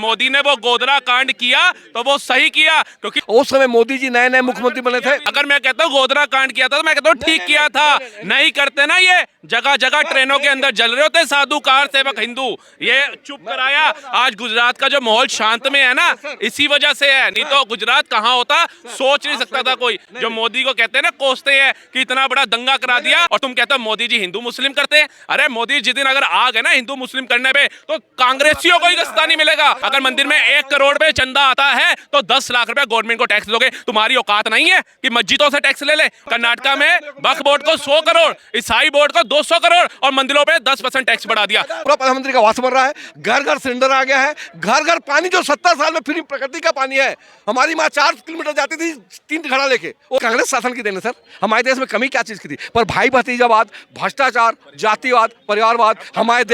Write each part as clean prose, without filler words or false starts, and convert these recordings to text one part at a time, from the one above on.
मोदी ने वो गोधरा कांड किया तो वो सही किया, क्योंकि उस समय मोदी जी नए नए मुख्यमंत्री बने थे। अगर मैं कहता हूँ गोधरा कांड किया था तो मैं कहता हूँ ठीक किया था। नहीं करते ना, ये जगह जगह ट्रेनों के अंदर जल रहे होते साधु कार सेवक हिंदू, ये चुप कराया। आज गुजरात का जो माहौल शांत में है ना, इसी वजह से है, नहीं तो गुजरात कहाँ होता सोच नहीं सकता था कोई। जो मोदी को कहते हैं ना, कोसते हैं कि इतना बड़ा दंगा करा दिया, और तुम कहते हो मोदी जी हिंदू मुस्लिम करते हैं। अरे मोदी जिस दिन अगर आ गए ना हिंदू मुस्लिम करने पे, तो कांग्रेसियों को ही रास्ता नहीं मिलेगा। अगर मंदिर में 1 करोड़ पे चंदा आता है तो 10 लाख रुपए गवर्नमेंट को टैक्स दोगे। तुम्हारी औकात नहीं है कि मस्जिदों से टैक्स ले ले। कर्नाटका में वक्फ बोर्ड को 100 करोड़, ईसाई बोर्ड को 200 करोड़ और मंदिरों पे 10% टैक्स बढ़ा दिया। पूरा प्रधानमंत्री का वास बन रहा है, घर घर सिलेंडर आ गया है, घर घर पानी जो 70 साल में फ्री प्रकृति का पानी है। हमारी माँ 4 किलोमीटर जाती थी 3 घड़ा लेके। वो कांग्रेस शासन की देन है सर। हमारे देश में कमी क्या चीज की थी? पर भाई भतीजावाद, भ्रष्टाचार, जातिवाद, परिवारवाद हमारे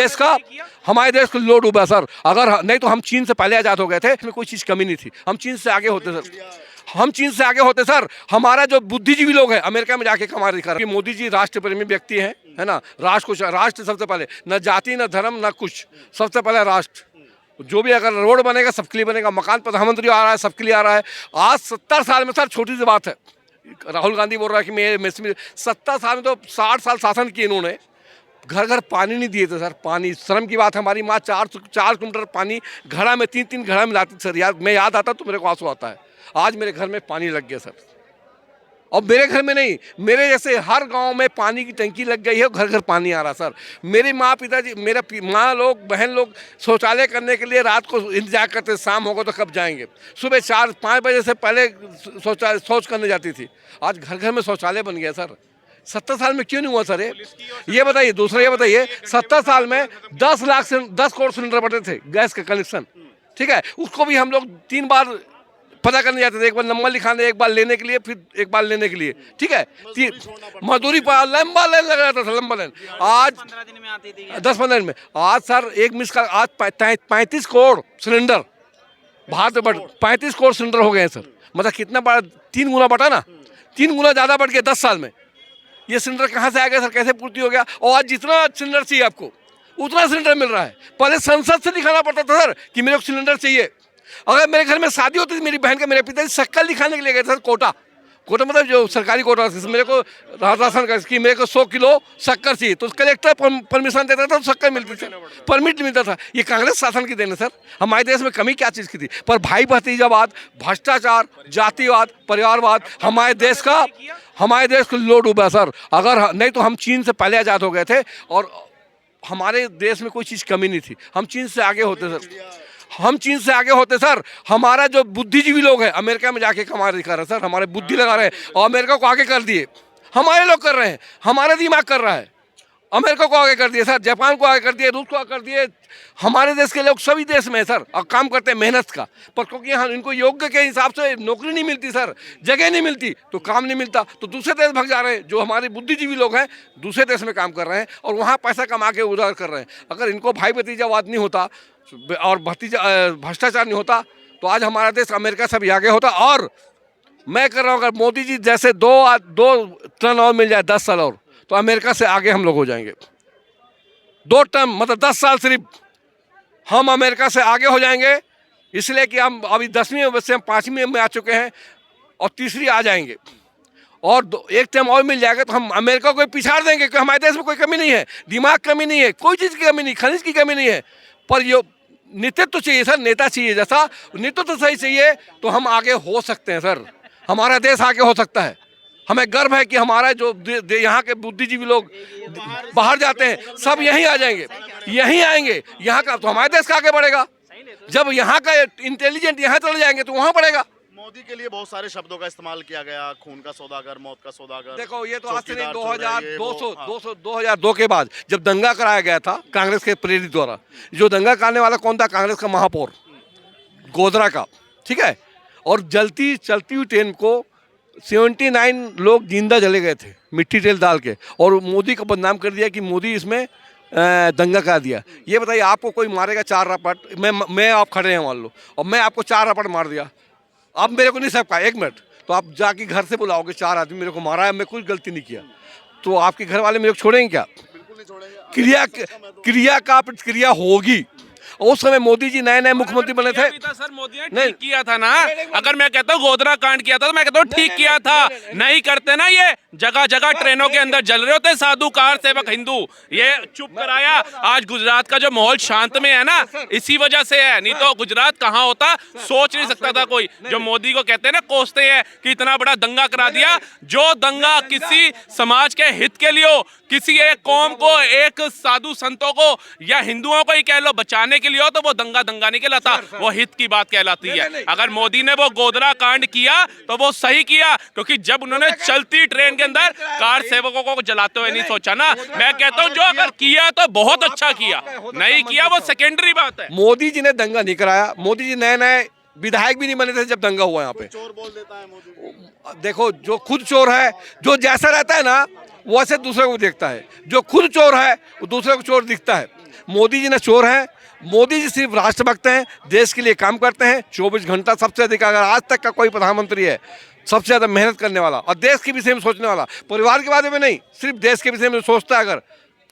देश को लोड डूबा सर। अगर नहीं तो हम चीन से पहले आजाद हो गए थे, इसमें कोई चीज कमी नहीं थी। हम चीन से आगे होते सर। हमारा जो बुद्धिजीवी लोग हैं अमेरिका में जाके कमा दिखा रहे हैं। मोदी जी राष्ट्र प्रेमी व्यक्ति हैं, है ना। राष्ट्र सबसे पहले, न जाति न धर्म न कुछ, सबसे पहले राष्ट्र। जो भी अगर रोड बनेगा सबके लिए बनेगा, मकान प्रधानमंत्री आ रहा है सबके लिए आ रहा है। आज 70 साल में सर छोटी सी बात है। राहुल गांधी बोल रहा है कि मैं 70 साल में तो 60 साल शासन किए इन्होंने, घर घर पानी नहीं दिए थे सर। पानी शर्म की बात है। हमारी माँ 4 किलोमीटर पानी घड़ा में 3 घड़ा में लाती सर। यार मैं याद आता तो मेरे को आंसू आता है। आज मेरे घर में पानी लग गया सर। और मेरे घर में नहीं, मेरे जैसे हर गांव में पानी की टंकी लग गई है, घर घर पानी आ रहा सर। मेरी माँ पिताजी, मेरा माँ लोग, बहन लोग शौचालय करने के लिए रात को इंतजार करते, शाम होगा तो कब जाएंगे। सुबह 4-5 बजे से पहले शौच करने जाती थी। आज घर घर में शौचालय बन गया सर। 70 साल में क्यों नहीं हुआ सर? ये बताइए। दूसरा ये बताइए, 70 साल में 10 करोड़ सिलेंडर बटे थे गैस का कनेक्शन, ठीक है। उसको भी हम लोग 3 बार पता करने जाते थे। एक बार नंबर लिखाने, एक बार लेने के लिए, फिर एक बार लेने के लिए, ठीक है। मजदूरी पर लंबा लाइन लग रहा था, लंबा लाइन। आज 10-15 दिन में आज सर एक मिस का आज 35 करोड़ सिलेंडर भारत में 35 करोड़ सिलेंडर हो गए हैं सर। मतलब कितना बड़ा, 3 गुना बढ़ा ना, 3 गुना ज़्यादा बढ़ गया 10 साल में। ये सिलेंडर कहाँ से आ गया सर? कैसे पूर्ति हो गया? और आज जितना सिलेंडर चाहिए आपको उतना सिलेंडर मिल रहा है। पहले संसद से दिखाना पड़ता था सर कि मेरे को सिलेंडर चाहिए। अगर मेरे घर में शादी होती थी, मेरी बहन के, मेरे पिताजी शक्कर दिखाने के लिए गए थे सर। कोटा मतलब जो सरकारी कोटा, मेरे को राशन का कि मेरे को 100 किलो शक्कर चाहिए, तो कलेक्टर परमिशन देता था तो शक्कर मिलती थी, परमिट मिलता था। ये कांग्रेस शासन की देन है सर। हमारे देश में कमी क्या चीज़ की थी? पर भाई भतीजावाद, भ्रष्टाचार, जातिवाद, परिवारवाद हमारे देश को लोड डूबा सर। अगर नहीं तो हम चीन से पहले आजाद हो गए थे, और हमारे देश में कोई चीज़ कमी नहीं थी। हम चीन से आगे होते सर। हमारा जो बुद्धिजीवी लोग हैं अमेरिका में जाके कमा दिखा रहे हैं सर। हमारे बुद्धि लगा रहे हैं और अमेरिका को आगे कर दिए। हमारे लोग कर रहे हैं, हमारा दिमाग कर रहा है। अमेरिका को आगे कर दिए सर, जापान को आगे कर दिए, रूस को आगे कर दिए। हमारे देश के लोग सभी देश में है सर, और काम करते हैं मेहनत का। पर क्योंकि यहाँ इनको योग्य के हिसाब से नौकरी नहीं मिलती सर, जगह नहीं मिलती, तो काम नहीं मिलता, तो दूसरे देश भाग जा रहे हैं। जो हमारे बुद्धिजीवी लोग हैं दूसरे देश में काम कर रहे हैं और वहाँ पैसा कमा के उधार कर रहे हैं। अगर इनको भाई भतीजावाद नहीं होता और भ्रष्टाचार नहीं होता तो आज हमारा देश अमेरिका से भी आगे होता। और मैं कर रहा हूँ, अगर मोदी जी जैसे 2 टर्म और मिल जाए 10 साल और, तो अमेरिका से आगे हम लोग हो जाएंगे। 2 टर्म मतलब 10 साल सिर्फ, हम अमेरिका से आगे हो जाएंगे। इसलिए कि हम अभी 10वीं से हम 5वीं में आ चुके हैं और तीसरी आ जाएंगे, और 1 टर्म और मिल जाएगा तो हम अमेरिका को पिछाड़ देंगे। क्योंकि हमारे देश में कोई कमी नहीं है, दिमाग कमी नहीं है, कोई चीज़ की कमी नहीं, खनिज की कमी नहीं है। पर ये नेतृत्व तो चाहिए सर, नेता चाहिए। जैसा नेतृत्व तो सही चाहिए तो हम आगे हो सकते हैं सर। हमारा देश आगे हो सकता है। हमें गर्व है कि हमारा जो यहाँ के बुद्धिजीवी लोग बाहर जाते हैं सब यहीं आ जाएंगे, यहीं आएंगे। यहाँ का तो हमारे देश का आगे बढ़ेगा। जब यहाँ का इंटेलिजेंट यहाँ चले जाएंगे तो वहाँ बढ़ेगा। मोदी के लिए बहुत सारे शब्दों का इस्तेमाल किया गया, खून का सौदागर, मौत का सौदागर। देखो ये तो आज से 2002 के बाद जब दंगा कराया गया था कांग्रेस के प्रेरित द्वारा, जो दंगा कराने वाला कौन था? कांग्रेस का महापौर गोधरा का, ठीक है। और चलती हुई ट्रेन को 79 लोग जिंदा जले गए थे मिट्टी तेल डाल के, और मोदी को बदनाम कर दिया कि मोदी इसमें दंगा करा दिया। ये बताइए, आपको कोई मारेगा 4 रपट, मैं आप खड़े हैं मान लो, और मैं आपको 4 रपट मार दिया, आप मेरे को नहीं सकता 1 मिनट, तो आप जाके घर से बुलाओगे 4 आदमी मेरे को मारा है, मैं कोई गलती नहीं किया, तो आपके घर वाले मेरे को छोड़ेंगे क्या? बिल्कुल नहीं छोड़ेंगे। क्रिया का प्रतिक्रिया होगी। उस समय मोदी जी नए नए मुख्यमंत्री बने थे। सर मोदी ने नहीं। ठीक किया था ना। अगर मैं कहता हूँ गोधरा कांड किया था तो मैं कहता हूँ ठीक किया था। नहीं करते ना ये जगह जगह ट्रेनों के अंदर जल रहे होते साधु कार सेवक हिंदू, ये चुप कराया। आज गुजरात का जो माहौल शांत में है ना, इसी वजह से है, नहीं तो गुजरात कहाँ होता सोच नहीं सकता था कोई। जो मोदी को कहते हैं ना, कोसते हैं कि इतना बड़ा दंगा करा दिया, जो दंगा किसी समाज के हित के लिए हो, किसी एक कौम को, एक साधु संतों को या हिंदुओं को ही कह लो बचाने के लिए हो, तो वो दंगा नहीं कहलाता, वो हित की बात कहलाती है। अगर मोदी ने वो गोधरा कांड किया तो वो सही किया, क्योंकि जब उन्होंने चलती ट्रेन के अंदर कार सेवकों को जलाते हुए नहीं सोचा ना। मैं कहता हूँ जो अगर किया तो बहुत अच्छा किया, नहीं किया वो सेकेंडरी बात है। मोदी जी ने दंगा नहीं कराया। मोदी जी नए नए विधायक भी नहीं बने थे जब दंगा हुआ यहाँ पे। चोर बोल देता है मोदी। देखो, जो खुद चोर है, जो जैसा रहता है ना वैसे दूसरे को देखता है। जो खुद चोर है वो दूसरे को चोर दिखता है। मोदी जी ने चोर है। मोदी जी सिर्फ राष्ट्रभक्त हैं, देश के लिए काम करते हैं 24 घंटा। सबसे अधिक अगर आज तक का कोई प्रधानमंत्री है सबसे ज़्यादा मेहनत करने वाला और देश के विषय में सोचने वाला, परिवार के बारे में नहीं, सिर्फ देश के विषय में सोचता है अगर,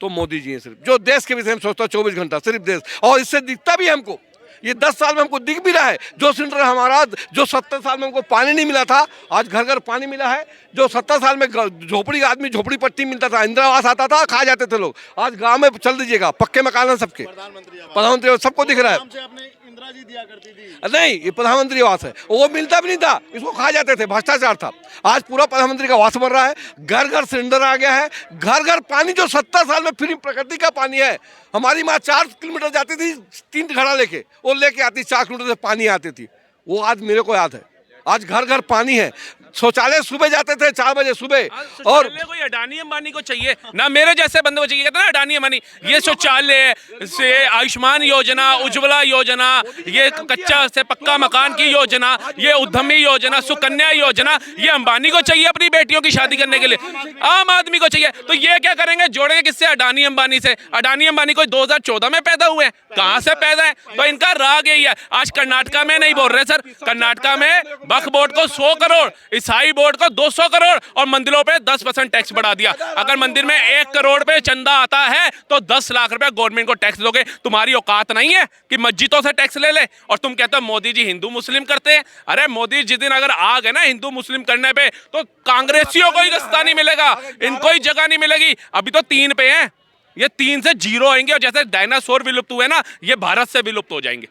तो मोदी जी हैं। सिर्फ जो देश के विषय में सोचता है 24 घंटा, सिर्फ देश। और इससे दिखता भी है हमको, ये 10 साल में हमको दिख भी रहा है। जो सिलेंडर हमारा, जो 70 साल में हमको पानी नहीं मिला था, आज घर घर पानी मिला है। जो 70 साल में झोपड़ी आदमी झोपड़ी पट्टी मिलता था, इंदिरा आवास आता था, खा जाते थे लोग, आज गांव में चल दीजिएगा, पक्के मकान है सबके। प्रधानमंत्री सबको दिख रहा है। इंदिरा जी दिया करती थी। नहीं, ये प्रधानमंत्री आवास है, वो मिलता भी नहीं था, इसको खा जाते थे, भ्रष्टाचार था। आज पूरा प्रधानमंत्री का आवास बन रहा है, घर घर सिलेंडर आ गया है, घर घर पानी। जो 70 साल में फ्री प्रकृति का पानी है। हमारी माँ 4 किलोमीटर जाती थी 3 घड़ा लेके, वो लेके आती 4 किलोमीटर से पानी आती थी, वो आज मेरे को याद है। आज घर घर पानी है। शौचालय सुबह जाते थे 4 बजे सुबह। और कोई अडानी अंबानी को चाहिए ना, मेरे जैसे बंदे को चाहिए। कहते ना अडानी अंबानी, ये शौचालय से आयुष्मान योजना, उज्ज्वला योजना, ये कच्चा से पक्का मकान की योजना, ये उद्यमी योजना, सुकन्या योजना, ये अंबानी को चाहिए अपनी बेटियों की शादी करने के लिए, आम आदमी को चाहिए। तो ये क्या करेंगे, जोड़ेंगे किससे? अडानी अंबानी से। अडानी अंबानी कोई 2014 में पैदा हुए हैं, कहाँ से पैदा है? तो इनका राग यही है। आज कर्नाटका में नहीं बोल रहे सर, कर्नाटका में वक्फ बोर्ड को 100 करोड़, ईसाई बोर्ड को 200 करोड़ और मंदिरों पे 10% टैक्स बढ़ा दिया। अगर मंदिर में 1 करोड़ पे चंदा आता है तो 10 लाख रुपए गवर्नमेंट को टैक्स दोगे। तुम्हारी औकात नहीं है कि मस्जिदों से टैक्स ले ले। और तुम कहते हो मोदी जी हिंदू मुस्लिम करते हैं। अरे मोदी जिस दिन अगर आ गए ना हिंदू मुस्लिम करने पे, तो कांग्रेसियों को ही रास्ता नहीं मिलेगा, इनको ही जगह नहीं मिलेगी। अभी तो 3 पे हैं, ये 3 से 0 आएंगे। और जैसे डायनासोर विलुप्त हुए ना, ये भारत से विलुप्त हो जाएंगे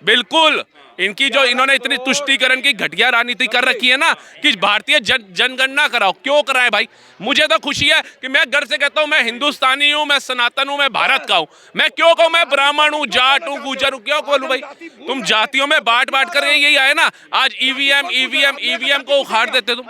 बिल्कुल। इनकी जो इन्होंने इतनी तुष्टीकरण की घटिया राजनीति कर रखी है ना, कि भारतीय जनगणना कराओ। क्यों कराएं भाई? मुझे तो खुशी है कि मैं घर से कहता हूं मैं हिंदुस्तानी हूं, मैं सनातन हूं, मैं भारत का हूं। मैं क्यों कहूं मैं ब्राह्मण हूं, जाट हूं, गुजर हूं? क्यों बोलूं भाई? तुम जातियों में बांट बांट कर यही आए ना। आज ईवीएम को उखाड़ देते तुम।